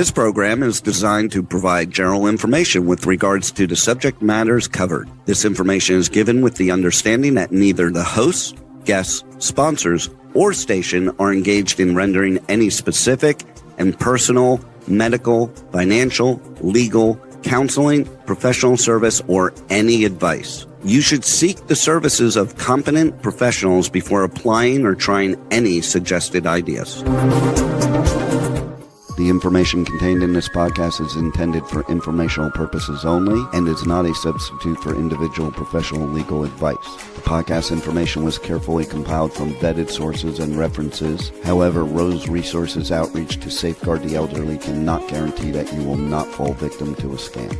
This program is designed to provide general information with regards to the subject matters covered. This information is given with the understanding that neither the hosts, guests, sponsors, or station are engaged in rendering any specific and personal, medical, financial, legal, counseling, professional service, or any advice. You should seek the services of competent professionals before applying or trying any suggested ideas. The information contained in this podcast is intended for informational purposes only and is not a substitute for individual professional legal advice. The podcast information was carefully compiled from vetted sources and references. However, Rose Resources outreach to safeguard the elderly cannot guarantee that you will not fall victim to a scam.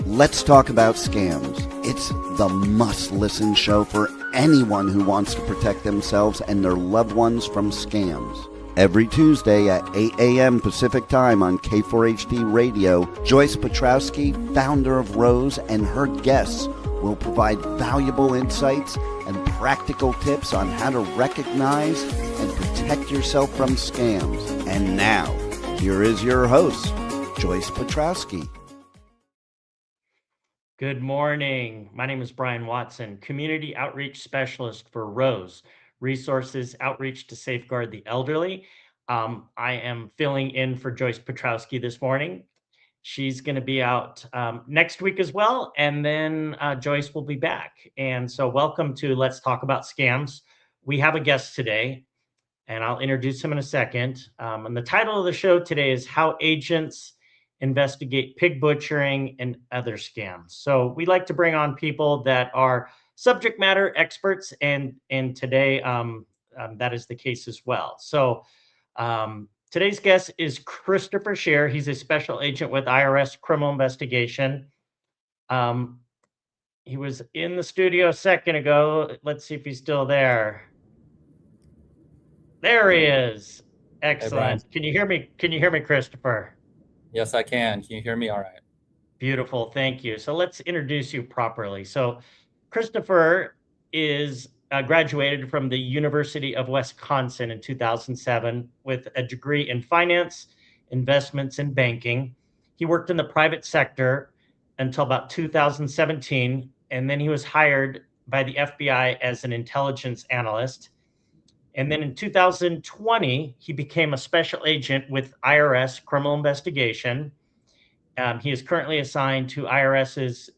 Let's talk about scams. It's the must-listen show for anyone who wants to protect themselves and their loved ones from scams. Every Tuesday at 8 a.m. Pacific Time on K4HD Radio, Joyce Petrowski, founder of Rose, and her guests will provide valuable insights and practical tips on how to recognize and protect yourself from scams. And now, here is your host, Joyce Petrowski. Good morning. My name is Brian Watson, Community Outreach Specialist for Rose Resources Outreach to Safeguard the Elderly. I am filling in for Joyce Petrowski this morning. She's going to be out next week as well, and then Joyce will be back. And so welcome to Let's Talk About Scams. We have a guest today, and I'll introduce him in a second. And the title of the show today is How Agents Investigate Pig Butchering and Other Scams. So we like to bring on people that are subject matter experts, and today that is the case as well. So today's guest is Christopher Scheer. He's a special agent with IRS Criminal Investigation. He was in the studio a second ago. Let's see if he's still there. There he is. Excellent. Can you hear me? Can you hear me, Christopher? Yes, I can. Can you hear me all right? Beautiful. Thank you. So let's introduce you properly. So Christopher is graduated from the University of Wisconsin in 2007 with a degree in finance, investments, and banking. He worked in the private sector until about 2017, and then he was hired by the FBI as an intelligence analyst. And then in 2020, he became a special agent with IRS Criminal Investigation. He is currently assigned to IRS's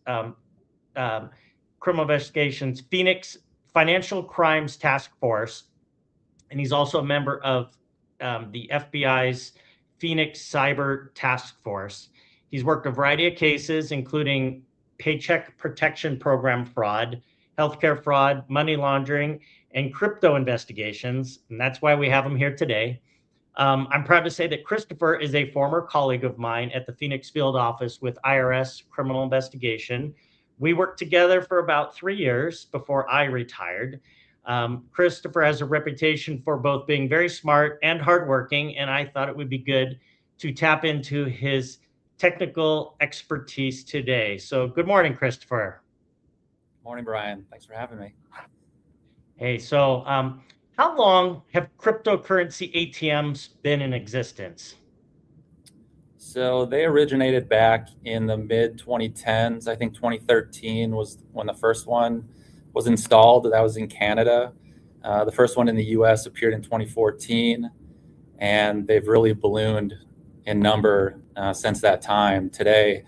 Criminal Investigation's Phoenix Financial Crimes Task Force. And he's also a member of the FBI's Phoenix Cyber Task Force. He's worked a variety of cases, including Paycheck Protection Program fraud, healthcare fraud, money laundering, and crypto investigations, and that's why we have him here today. I'm proud to say that Christopher is a former colleague of mine at the Phoenix field office with IRS Criminal Investigation. We worked together for about 3 years before I retired. Christopher has a reputation for both being very smart and hardworking, and I thought it would be good to tap into his technical expertise today. So good morning, Christopher. Morning, Brian. Thanks for having me. Hey, so how long have cryptocurrency ATMs been in existence? So they originated back in the mid-2010s. I think 2013 was when the first one was installed. That was in Canada. The first one in the U.S. appeared in 2014, and they've really ballooned in number since that time. Today,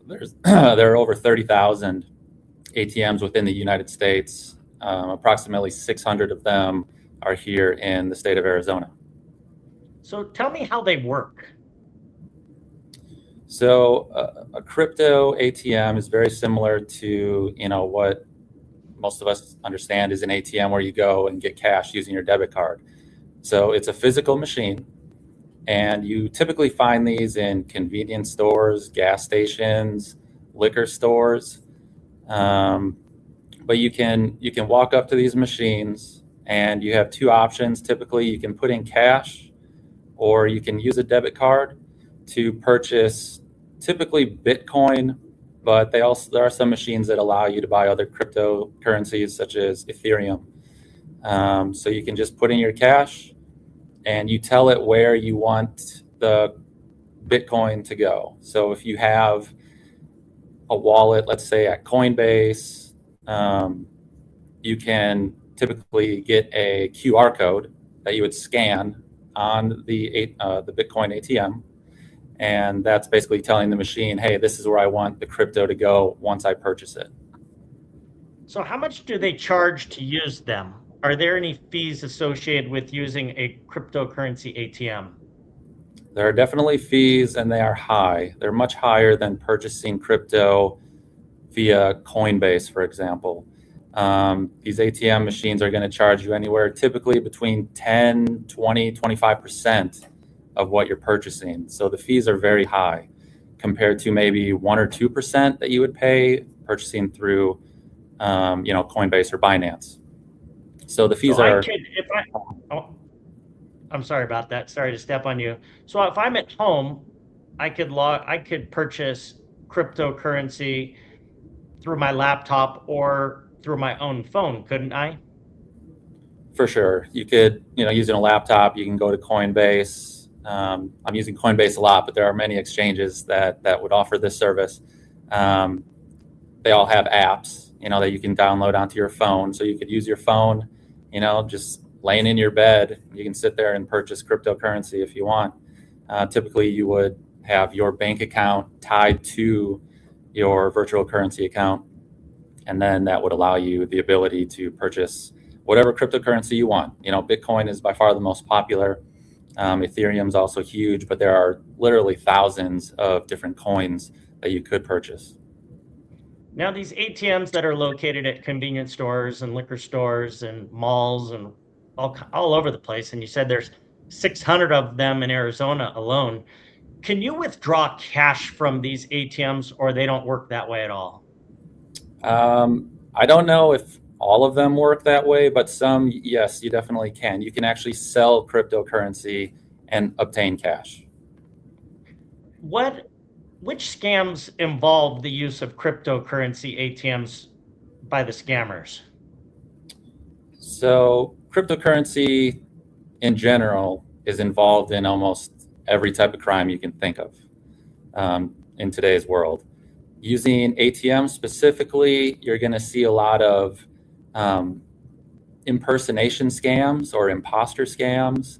there are over 30,000 ATMs within the United States. Approximately 600 of them are here in the state of Arizona. So tell me how they work. So a crypto ATM is very similar to, what most of us understand is an ATM where you go and get cash using your debit card. So it's a physical machine, and you typically find these in convenience stores, gas stations, liquor stores. But you can walk up to these machines, and you have two options. Typically, you can put in cash, or you can use a debit card to purchase typically Bitcoin, but there are some machines that allow you to buy other cryptocurrencies such as Ethereum. So you can just put in your cash, and you tell it where you want the Bitcoin to go. So if you have a wallet, let's say at Coinbase, you can typically get a QR code that you would scan on the Bitcoin ATM. And that's basically telling the machine, hey, this is where I want the crypto to go once I purchase it. So how much do they charge to use them? Are there any fees associated with using a cryptocurrency ATM? There are definitely fees, and they are high. They're much higher than purchasing crypto via Coinbase, for example. These ATM machines are going to charge you anywhere typically between 10, 20, 25% of what you're purchasing. So the fees are very high compared to maybe 1 or 2% that you would pay purchasing through Coinbase or Binance. So the fees are... I'm sorry about that. Sorry to step on you. So if I'm at home, I could purchase cryptocurrency through my laptop or through my own phone, couldn't I? For sure. You could, using a laptop, you can go to Coinbase. I'm using Coinbase a lot, but there are many exchanges that would offer this service. They all have apps, that you can download onto your phone. So you could use your phone, just laying in your bed. You can sit there and purchase cryptocurrency if you want. Typically, you would have your bank account tied to your virtual currency account, and then that would allow you the ability to purchase whatever cryptocurrency you want. Bitcoin is by far the most popular. Ethereum is also huge, but there are literally thousands of different coins that you could purchase. Now, these ATMs that are located at convenience stores and liquor stores and malls and all over the place, and you said there's 600 of them in Arizona alone. Can you withdraw cash from these ATMs, or they don't work that way at all? I don't know if all of them work that way, but some, yes, you definitely can. You can actually sell cryptocurrency and obtain cash. Which scams involve the use of cryptocurrency ATMs by the scammers? So cryptocurrency in general is involved in almost every type of crime you can think of in today's world. Using ATMs specifically, you're going to see a lot of impersonation scams or imposter scams,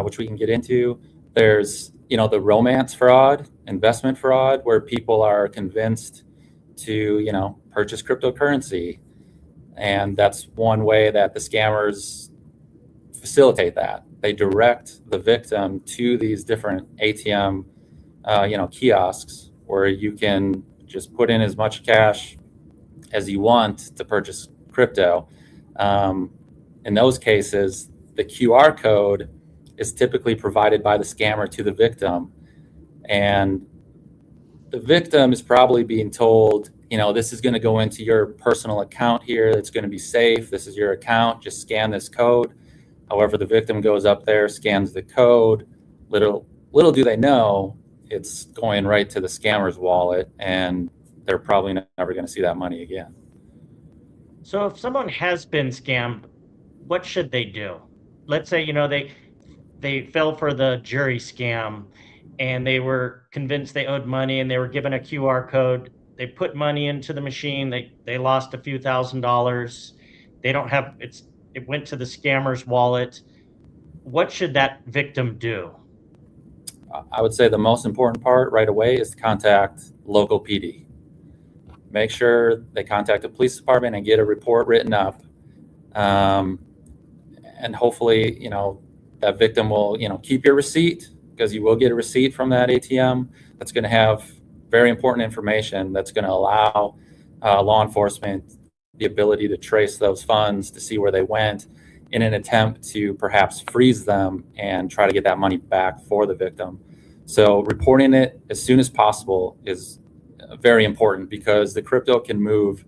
which we can get into. There's, the romance fraud, investment fraud, where people are convinced to, purchase cryptocurrency. And that's one way that the scammers facilitate that. They direct the victim to these different ATM, kiosks where you can just put in as much cash as you want to purchase crypto. In those cases, the QR code is typically provided by the scammer to the victim. And the victim is probably being told, this is going to go into your personal account here. It's going to be safe. This is your account. Just scan this code. However, the victim goes up there, scans the code. Little do they know, it's going right to the scammer's wallet, and they're probably never going to see that money again. So if someone has been scammed, what should they do? Let's say, they fell for the jury scam and they were convinced they owed money and they were given a QR code. They put money into the machine. They lost a few $1,000s. It went to the scammer's wallet. What should that victim do? I would say the most important part right away is to contact local PD. Make sure they contact the police department and get a report written up. And hopefully, that victim will, keep your receipt, because you will get a receipt from that ATM that's going to have very important information that's going to allow law enforcement the ability to trace those funds, to see where they went, in an attempt to perhaps freeze them and try to get that money back for the victim. So reporting it as soon as possible is very important, because the crypto can move,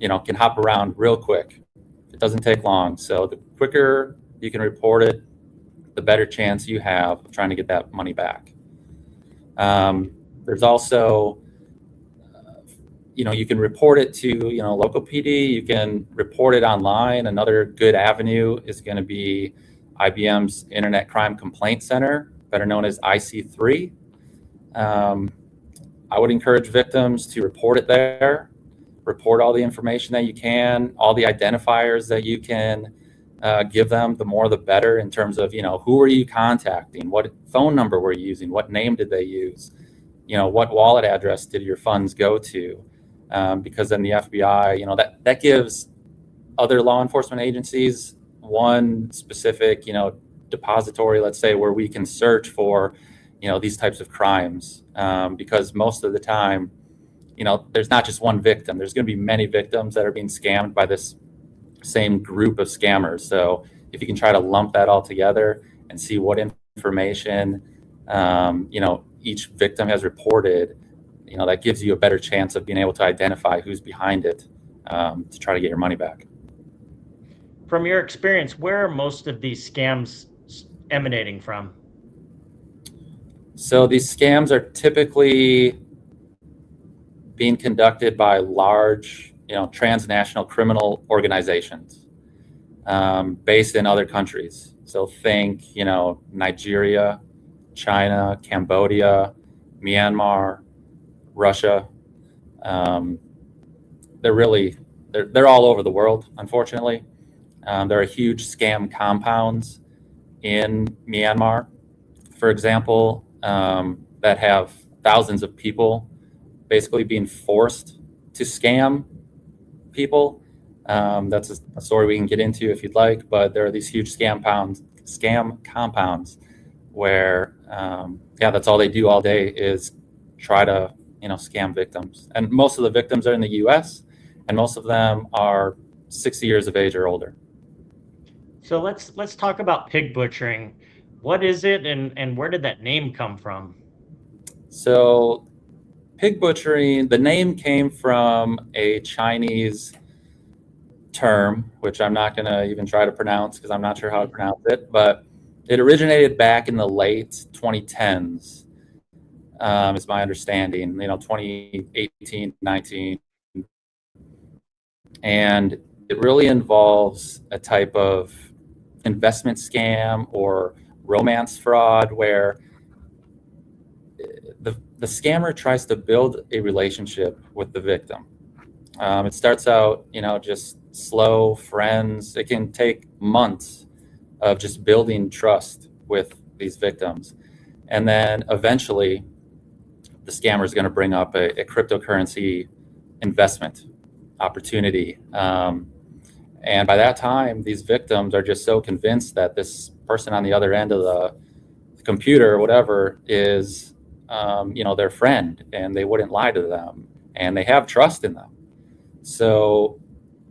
can hop around real quick. It doesn't take long. So the quicker you can report it, the better chance you have of trying to get that money back. There's also, you can report it to, local PD. You can report it online. Another good avenue is going to be IBM's Internet Crime Complaint Center, better known as IC3. I would encourage victims to report it there, report all the information that you can, all the identifiers that you can give them. The more the better, in terms of, who are you contacting, what phone number were you using, what name did they use, what wallet address did your funds go to, because then the FBI, that gives other law enforcement agencies one specific, depository, let's say, where we can search for, these types of crimes, because most of the time, there's not just one victim. There's going to be many victims that are being scammed by this same group of scammers. So if you can try to lump that all together and see what information, each victim has reported, that gives you a better chance of being able to identify who's behind it, to try to get your money back. From your experience, where are most of these scams emanating from? So these scams are typically being conducted by large, transnational criminal organizations, based in other countries. So think, Nigeria, China, Cambodia, Myanmar, Russia. They're all over the world, unfortunately. There are huge scam compounds in Myanmar, for example, that have thousands of people basically being forced to scam people. That's a story we can get into if you'd like, but there are these huge scam compounds where, that's all they do all day is try to, scam victims. And most of the victims are in the US, and most of them are 60 years of age or older. So let's talk about pig butchering. What is it, and where did that name come from? So pig butchering, the name came from a Chinese term, which I'm not going to even try to pronounce because I'm not sure how to pronounce it, but it originated back in the late 2010s, is my understanding, 2018, 19. And it really involves a type of investment scam or romance fraud where the scammer tries to build a relationship with the victim. It starts out, just slow friends. It can take months of just building trust with these victims. And then eventually the scammer is going to bring up a cryptocurrency investment opportunity. And by that time, these victims are just so convinced that this person on the other end of the computer or whatever is, their friend, and they wouldn't lie to them, and they have trust in them. So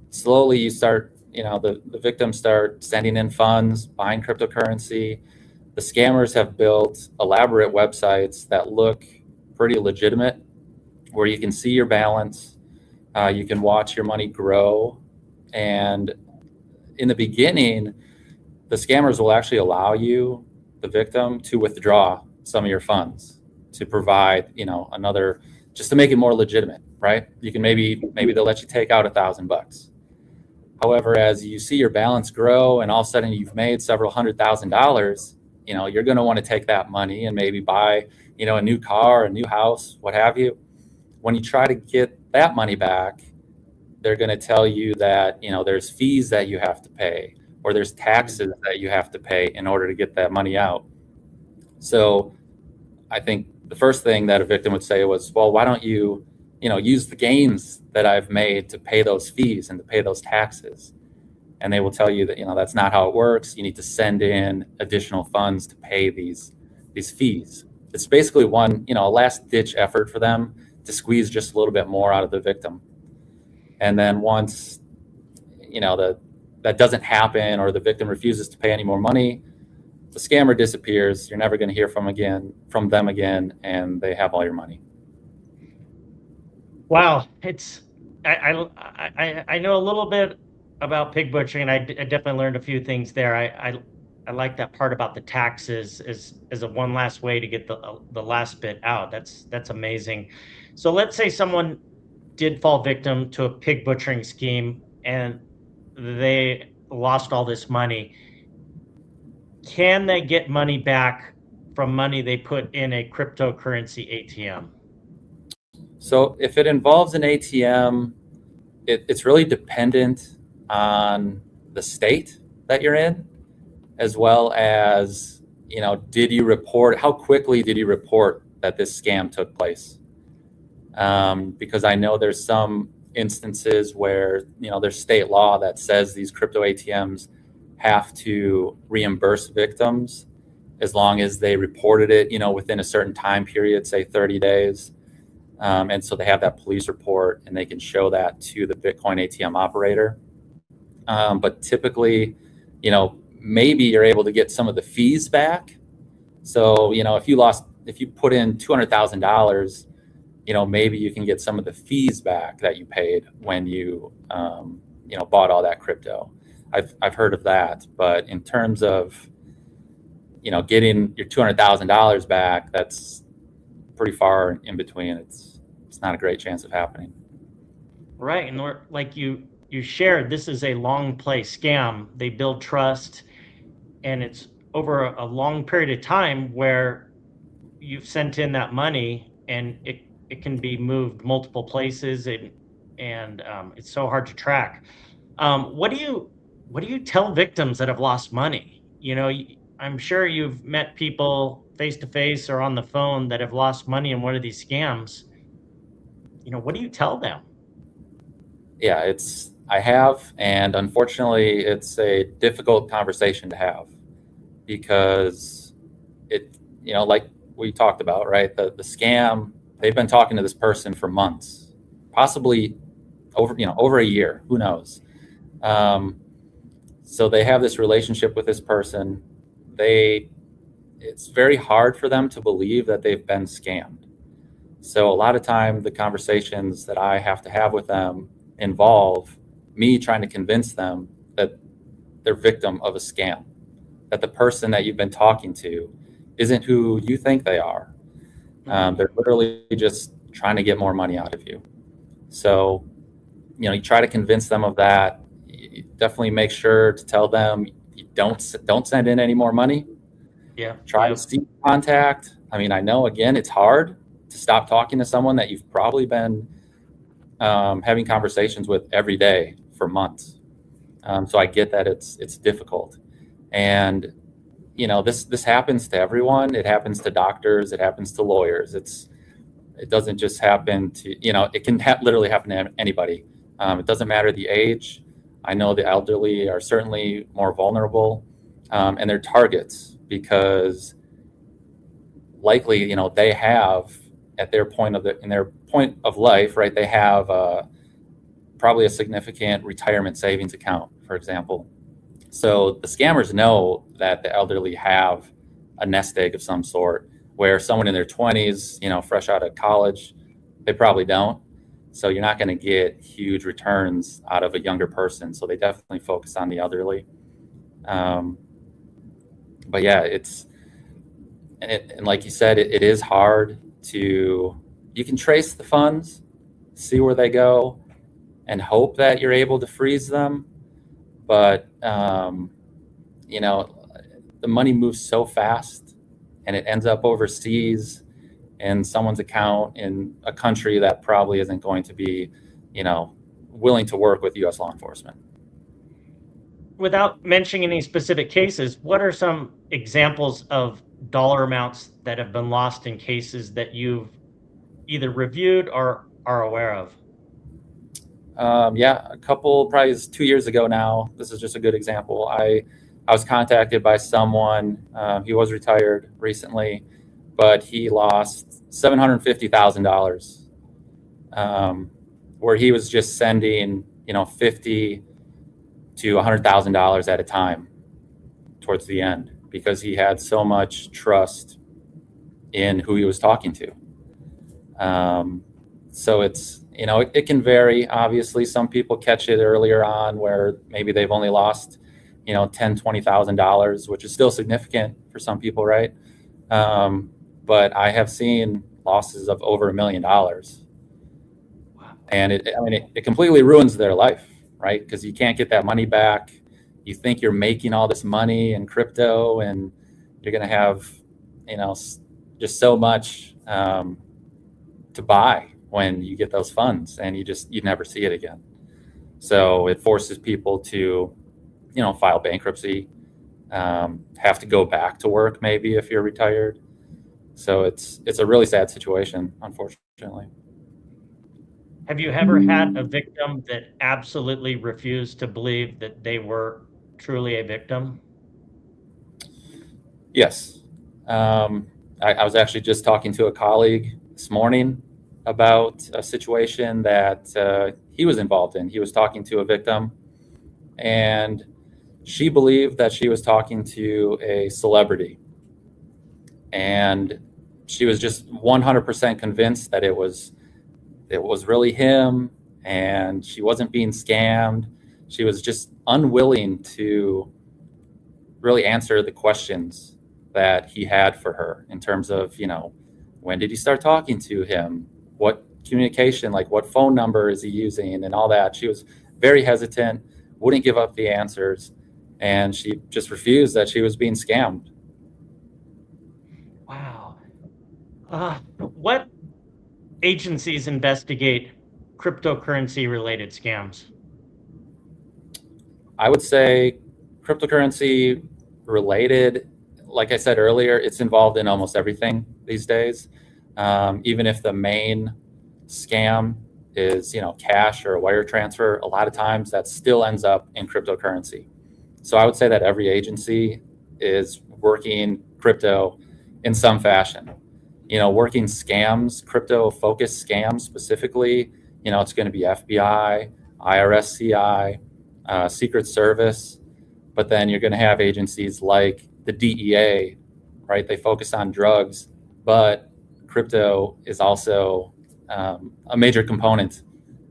slowly you start, the victims start sending in funds, buying cryptocurrency. The scammers have built elaborate websites that look pretty legitimate, where you can see your balance, you can watch your money grow. And in the beginning, the scammers will actually allow you, the victim, to withdraw some of your funds to provide, another, just to make it more legitimate, right? You can maybe they'll let you take out $1,000. However, as you see your balance grow and all of a sudden you've made several $100,000, you're going to want to take that money and maybe buy, a new car, a new house, what have you. When you try to get that money back, they're going to tell you that, there's fees that you have to pay, or there's taxes that you have to pay in order to get that money out. So I think the first thing that a victim would say was, well, why don't you, use the gains that I've made to pay those fees and to pay those taxes? And they will tell you that, that's not how it works. You need to send in additional funds to pay these fees. It's basically one, a last ditch effort for them to squeeze just a little bit more out of the victim. And then once, that doesn't happen, or the victim refuses to pay any more money, the scammer disappears. You're never going to hear from them again, and they have all your money. Wow, I know a little bit about pig butchering, and I definitely learned a few things there. I like that part about the taxes as a one last way to get the last bit out. That's amazing. So let's say someone did fall victim to a pig butchering scheme and they lost all this money. Can they get money back from money they put in a cryptocurrency ATM? So if it involves an ATM, it's really dependent on the state that you're in, as well as, did you report, how quickly did you report that this scam took place? Because I know there's some instances where, there's state law that says these crypto ATMs have to reimburse victims as long as they reported it, within a certain time period, say 30 days. And so they have that police report and they can show that to the Bitcoin ATM operator. But typically, maybe you're able to get some of the fees back. So, if you put in $200,000, maybe you can get some of the fees back that you paid when you, bought all that crypto. I've heard of that, but in terms of, getting your $200,000 back, that's pretty far in between. It's not a great chance of happening. Right, and like you shared, this is a long play scam. They build trust, and it's over a long period of time where you've sent in that money, and it can be moved multiple places, and it's so hard to track. What do you tell victims that have lost money? I'm sure you've met people face to face or on the phone that have lost money in one of these scams. What do you tell them? Yeah, I have, and unfortunately, it's a difficult conversation to have because like we talked about, right? The scam, they've been talking to this person for months, possibly over a year, who knows? So they have this relationship with this person. It's very hard for them to believe that they've been scammed. So a lot of time, the conversations that I have to have with them involve me trying to convince them that they're victim of a scam, that the person that you've been talking to isn't who you think they are. They're literally just trying to get more money out of you. So, you try to convince them of that. You definitely make sure to tell them you don't send in any more money. Yeah. Try to seek contact. I mean, I know, again, it's hard to stop talking to someone that you've probably been having conversations with every day for months. So I get that it's difficult. And, this happens to everyone. It happens to doctors. It happens to lawyers. It doesn't just happen to, it can literally happen to anybody. It doesn't matter the age. I know the elderly are certainly more vulnerable, and they're targets because likely, they have at their point of life, right? They have probably a significant retirement savings account, for example. So the scammers know that the elderly have a nest egg of some sort, where someone in their 20s, fresh out of college, they probably don't. So you're not going to get huge returns out of a younger person. So they definitely focus on the elderly. But yeah, and like you said, it is hard you can trace the funds, see where they go, and hope that you're able to freeze them. But, the money moves so fast and it ends up overseas in someone's account in a country that probably isn't going to be, willing to work with U.S. law enforcement. Without mentioning any specific cases, what are some examples of dollar amounts that have been lost in cases that you've either reviewed or are aware of? Yeah, a couple, probably 2 years ago now. This is just a good example. I was contacted by someone. He was retired recently, but he lost $750,000, where he was just sending, $50,000 to $100,000 at a time towards the end because he had so much trust in who he was talking to. So it's, it can vary. Obviously, some people catch it earlier on where maybe they've only lost, $10,000, $20,000, which is still significant for some people, right? But I have seen losses of over $1 million. And it completely ruins their life, right? Because you can't get that money back. You think you're making all this money in crypto and you're going to have, just so much to buy when you get those funds, and you never see it again. So it forces people to, file bankruptcy, have to go back to work maybe if you're retired. So it's a really sad situation, unfortunately. Have you ever had a victim that absolutely refused to believe that they were truly a victim? Yes. I was actually just talking to a colleague this morning about a situation that he was involved in. He was talking to a victim, and she believed that she was talking to a celebrity. And she was just 100% convinced that it was really him, and she wasn't being scammed. She was just unwilling to really answer the questions that he had for her in terms of, when did you start talking to him? What communication, like what phone number is he using and all that. She was very hesitant, wouldn't give up the answers, and she just refused that she was being scammed. Wow. What agencies investigate cryptocurrency related scams? I would say cryptocurrency related, like I said earlier, it's involved in almost everything these days. Even if the main scam is, cash or a wire transfer, a lot of times that still ends up in cryptocurrency. So I would say that every agency is working crypto in some fashion. Working scams, crypto-focused scams specifically, it's going to be FBI, IRS CI, Secret Service, but then you're going to have agencies like the DEA, right? They focus on drugs, but crypto is also a major component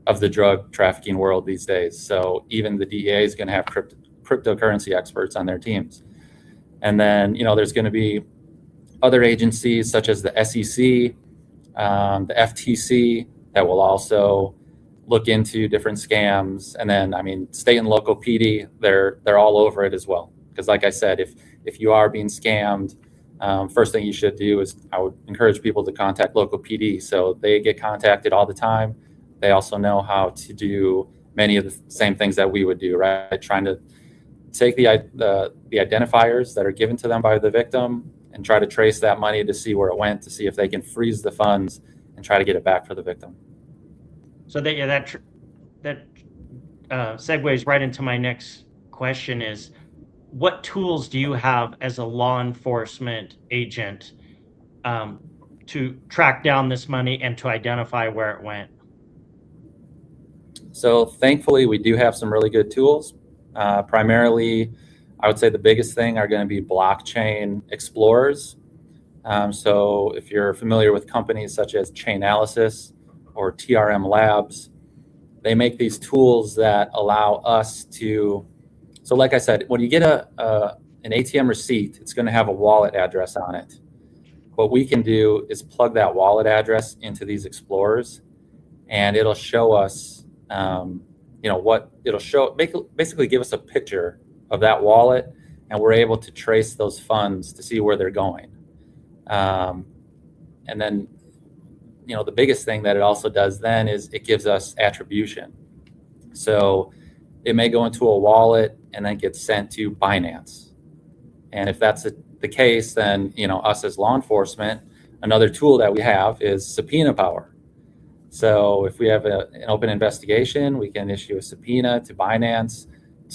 of the drug trafficking world these days. So even the DEA is going to have cryptocurrency experts on their teams. And then, there's going to be other agencies such as the SEC, the FTC, that will also look into different scams. And then, state and local PD, they're all over it as well. Because like I said, if you are being scammed, first thing you should do is I would encourage people to contact local PD. So they get contacted all the time. They also know how to do many of the same things that we would do, right? Trying to take the identifiers that are given to them by the victim and try to trace that money to see where it went, to see if they can freeze the funds and try to get it back for the victim. So that segues right into my next question is, what tools do you have as a law enforcement agent to track down this money and to identify where it went? So thankfully, we do have some really good tools. Primarily, I would say the biggest thing are going to be blockchain explorers. So if you're familiar with companies such as Chainalysis or TRM Labs, they make these tools that allow us to, so like I said, when you get an ATM receipt, it's going to have a wallet address on it. What we can do is plug that wallet address into these explorers, and it'll show us, what it'll show, basically give us a picture of that wallet, and we're able to trace those funds to see where they're going. And then, the biggest thing that it also does then is it gives us attribution. So it may go into a wallet and then get sent to Binance. And if that's the case, then, us as law enforcement, another tool that we have is subpoena power. So if we have an open investigation, we can issue a subpoena to Binance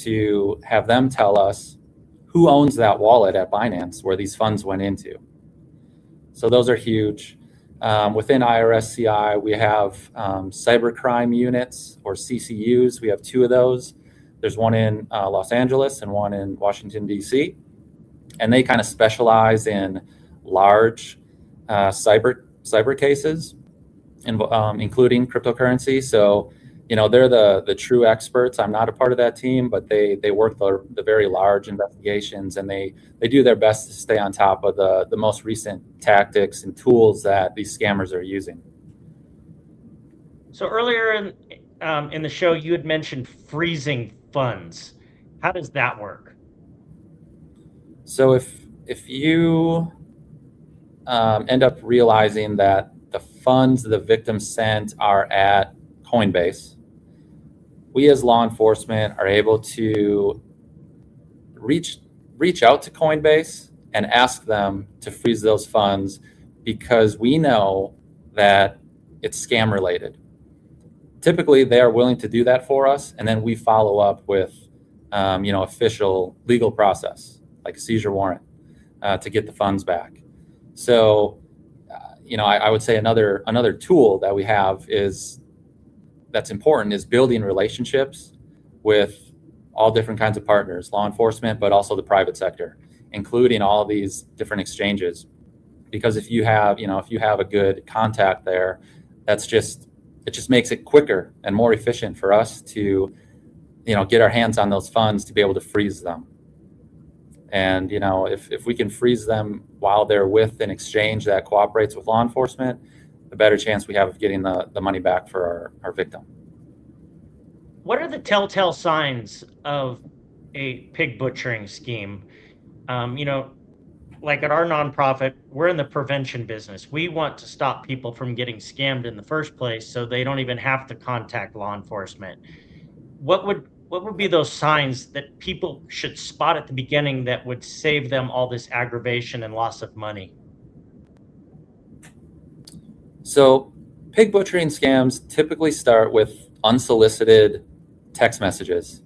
to have them tell us who owns that wallet at Binance where these funds went into. So those are huge. Within IRS CI, we have cybercrime units, or CCUs. We have two of those. There's one in Los Angeles and one in Washington, D.C. And they kind of specialize in large cyber cases, including cryptocurrency. So, they're the true experts. I'm not a part of that team, but they work the very large investigations, and they do their best to stay on top of the most recent tactics and tools that these scammers are using. So earlier in the show, you had mentioned freezing funds. How does that work? So if you end up realizing that the funds the victim sent are at Coinbase, we as law enforcement are able to reach out to Coinbase and ask them to freeze those funds because we know that it's scam related. Typically, they are willing to do that for us, and then we follow up with, official legal process like a seizure warrant to get the funds back. So, I would say another tool that we have that's important is building relationships with all different kinds of partners, law enforcement, but also the private sector, including all of these different exchanges. Because if you have a good contact there, it just makes it quicker and more efficient for us to, get our hands on those funds to be able to freeze them. And, if we can freeze them while they're with an exchange that cooperates with law enforcement, the better chance we have of getting the money back for our victim. What are the telltale signs of a pig butchering scheme? Like at our nonprofit, we're in the prevention business. We want to stop people from getting scammed in the first place so they don't even have to contact law enforcement. What would be those signs that people should spot at the beginning that would save them all this aggravation and loss of money? So pig butchering scams typically start with unsolicited text messages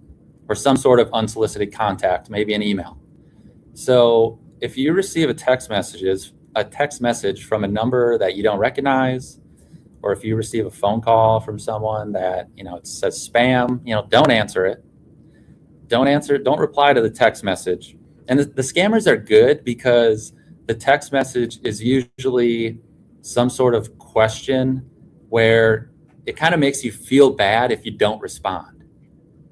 or some sort of unsolicited contact, maybe an email. So if you receive a text message from a number that you don't recognize, or if you receive a phone call from someone that, it says spam, don't answer it. Don't reply to the text message. And the scammers are good because the text message is usually some sort of question where it kind of makes you feel bad if you don't respond,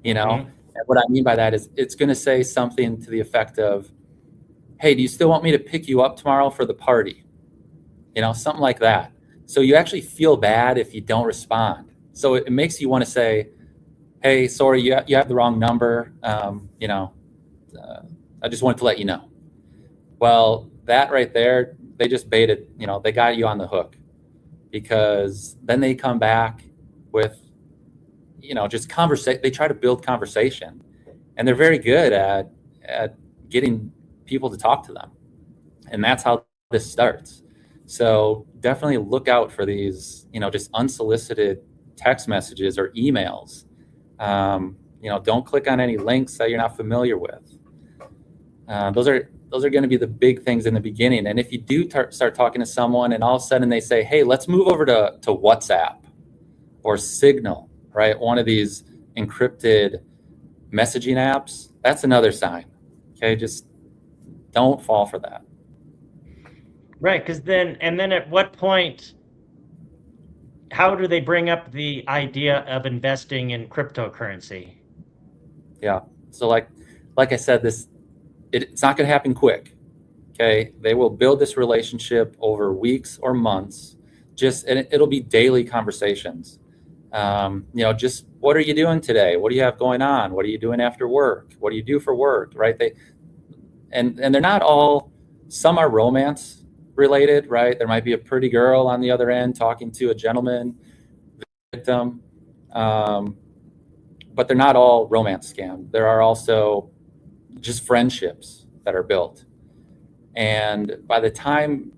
Mm-hmm. And what I mean by that is it's going to say something to the effect of, hey, do you still want me to pick you up tomorrow for the party? Something like that. So you actually feel bad if you don't respond. So it makes you want to say, hey, sorry, you have the wrong number. I just wanted to let you know. Well, that right there, they just baited, they got you on the hook, because then they come back with, just conversation. They try to build conversation, and they're very good at getting people to talk to them. And that's how this starts. So definitely look out for these, just unsolicited text messages or emails. Don't click on any links that you're not familiar with. Those are going to be the big things in the beginning. And if you do start talking to someone and all of a sudden they say, hey, let's move over to WhatsApp or Signal, right? One of these encrypted messaging apps, that's another sign. Okay, just don't fall for that. Right, because then at what point, how do they bring up the idea of investing in cryptocurrency? Yeah. So like I said, it's not going to happen quick. Okay. They will build this relationship over weeks or months. And it'll be daily conversations. Just what are you doing today? What do you have going on? What are you doing after work? What do you do for work? Right. And they're not all, some are romance related, right? There might be a pretty girl on the other end talking to a gentleman victim. But they're not all romance scams. There are also just friendships that are built. And by the time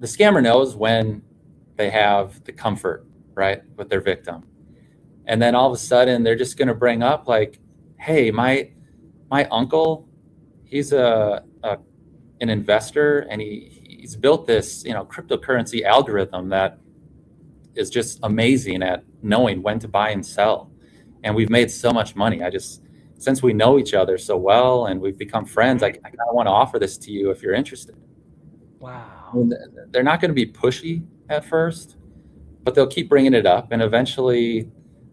the scammer knows when they have the comfort, right, with their victim. And then all of a sudden they're just going to bring up like, hey, my uncle, he's an investor, and he's built this, cryptocurrency algorithm that is just amazing at knowing when to buy and sell. And we've made so much money. Since we know each other so well and we've become friends, I kind of want to offer this to you if you're interested. Wow. I mean, they're not going to be pushy at first, but they'll keep bringing it up. And eventually,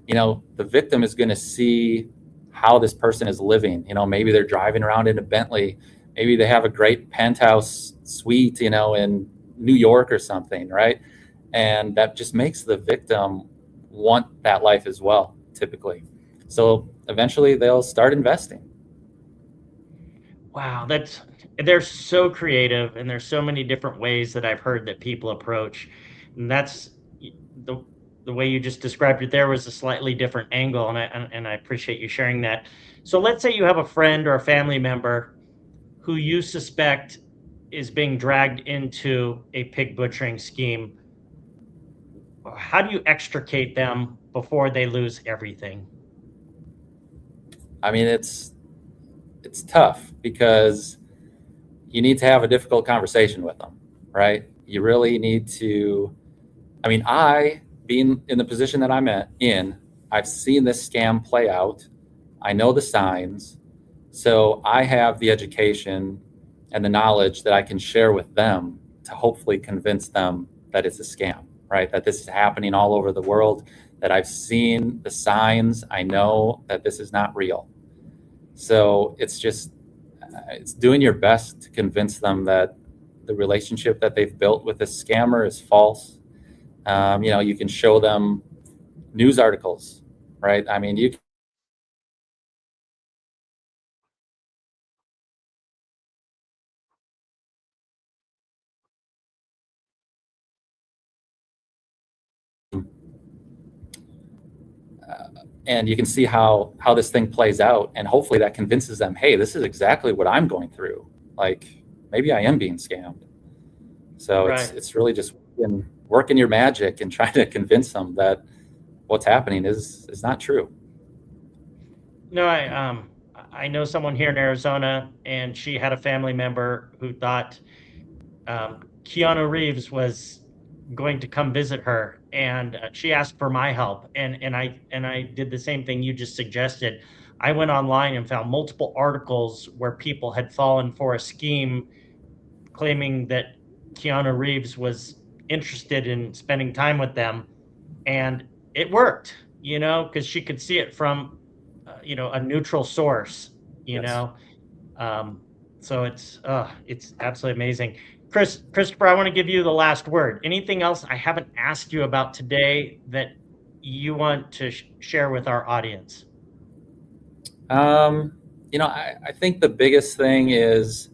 the victim is going to see how this person is living. Maybe they're driving around in a Bentley. Maybe they have a great penthouse suite, in New York or something, right? And that just makes the victim want that life as well, typically. So eventually they'll start investing. Wow, that's they're so creative, and there's so many different ways that I've heard that people approach. And that's the the way you just described it there was a slightly different angle, and I appreciate you sharing that. So let's say you have a friend or a family member who you suspect is being dragged into a pig butchering scheme. How do you extricate them before they lose everything? I mean, it's tough because you need to have a difficult conversation with them, right? You really need to. I mean, I being in the position that I'm in, I've seen this scam play out. I know the signs, so I have the education and the knowledge that I can share with them to hopefully convince them that it's a scam, right? That this is happening all over the world, that I've seen the signs. I know that this is not real. So it's doing your best to convince them that the relationship that they've built with this scammer is false. You can show them news articles, right? I mean, you and you can see how this thing plays out, and hopefully that convinces them, hey, this is exactly what I'm going through. Like maybe I am being scammed. So it's Right. it's really just working your magic and trying to convince them that what's happening is not true. No, I know someone here in Arizona, and she had a family member who thought Keanu Reeves was going to come visit her, and she asked for my help, and I did the same thing you just suggested. I went online and found multiple articles where people had fallen for a scheme claiming that Keanu Reeves was interested in spending time with them, and it worked, because she could see it from, a neutral source, you Yes. know. Um, so it's absolutely amazing. Christopher, I want to give you the last word. Anything else I haven't asked you about today that you want to share with our audience? Um, I think the biggest thing is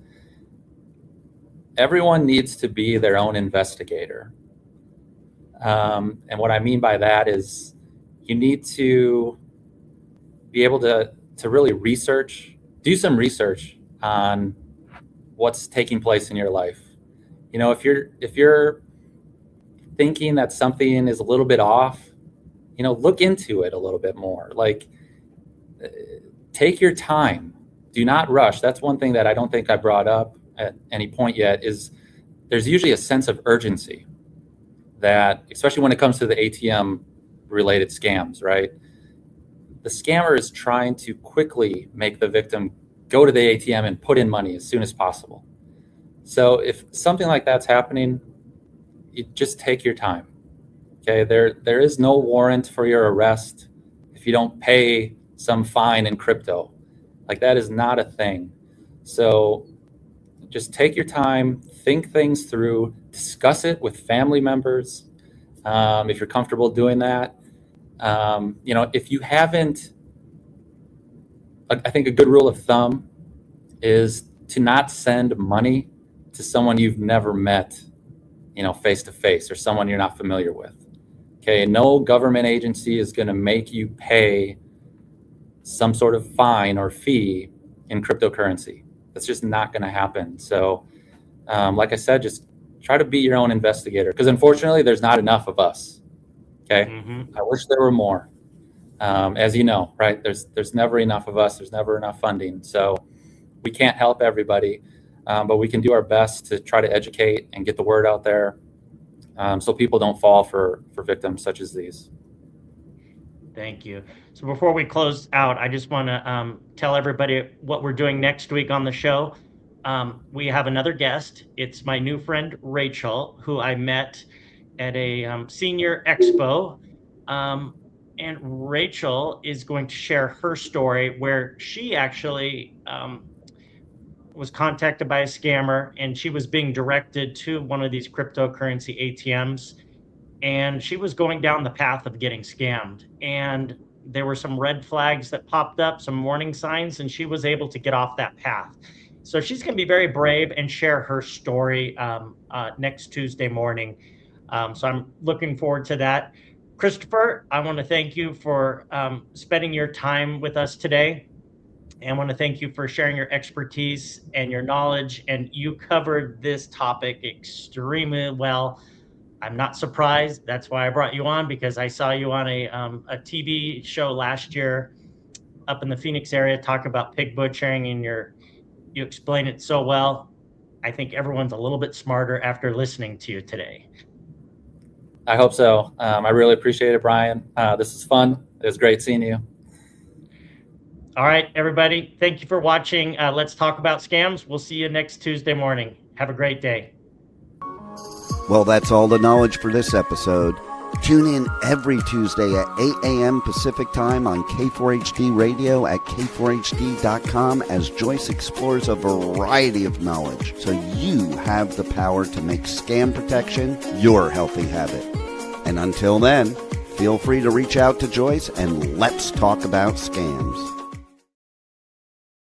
everyone needs to be their own investigator. And what I mean by that is you need to be able to really do some research on what's taking place in your life. If you're thinking that something is a little bit off, look into it a little bit more. Like, take your time. Do not rush. That's one thing that I don't think I brought up at any point yet is there's usually a sense of urgency that, especially when it comes to the ATM related scams, right? The scammer is trying to quickly make the victim go to the ATM and put in money as soon as possible. So if something like that's happening, you just take your time. Okay, there is no warrant for your arrest if you don't pay some fine in crypto. Like that is not a thing. So just take your time, think things through, discuss it with family members if you're comfortable doing that. If you haven't, I think a good rule of thumb is to not send money to someone you've never met, face to face, or someone you're not familiar with. Okay, no government agency is going to make you pay some sort of fine or fee in cryptocurrency. That's just not going to happen. So, like I said, just try to be your own investigator because unfortunately, there's not enough of us. Okay, Mm-hmm. I wish there were more. As you know, right? There's never enough of us. There's never enough funding. So we can't help everybody, but we can do our best to try to educate and get the word out there, so people don't fall for victims such as these. Thank you. So before we close out, I just want to tell everybody what we're doing next week on the show. We have another guest. It's my new friend, Rachel, who I met at a senior expo. And Rachel is going to share her story where she actually was contacted by a scammer, and she was being directed to one of these cryptocurrency ATMs, and she was going down the path of getting scammed. And there were some red flags that popped up, some warning signs, and she was able to get off that path. So she's going to be very brave and share her story next Tuesday morning. So I'm looking forward to that. Christopher, I want to thank you for spending your time with us today. And I want to thank you for sharing your expertise and your knowledge. And you covered this topic extremely well. I'm not surprised. That's why I brought you on, because I saw you on a TV show last year up in the Phoenix area talk about pig butchering, and you explain it so well. I think everyone's a little bit smarter after listening to you today. I hope so. I really appreciate it, Brian. This is fun. It was great seeing you. All right, everybody. Thank you for watching. Let's Talk About Scams. We'll see you next Tuesday morning. Have a great day. Well, that's all the knowledge for this episode. Tune in every Tuesday at 8 a.m. Pacific Time on K4HD Radio at k4hd.com as Joyce explores a variety of knowledge so you have the power to make scam protection your healthy habit. And until then, feel free to reach out to Joyce and let's talk about scams.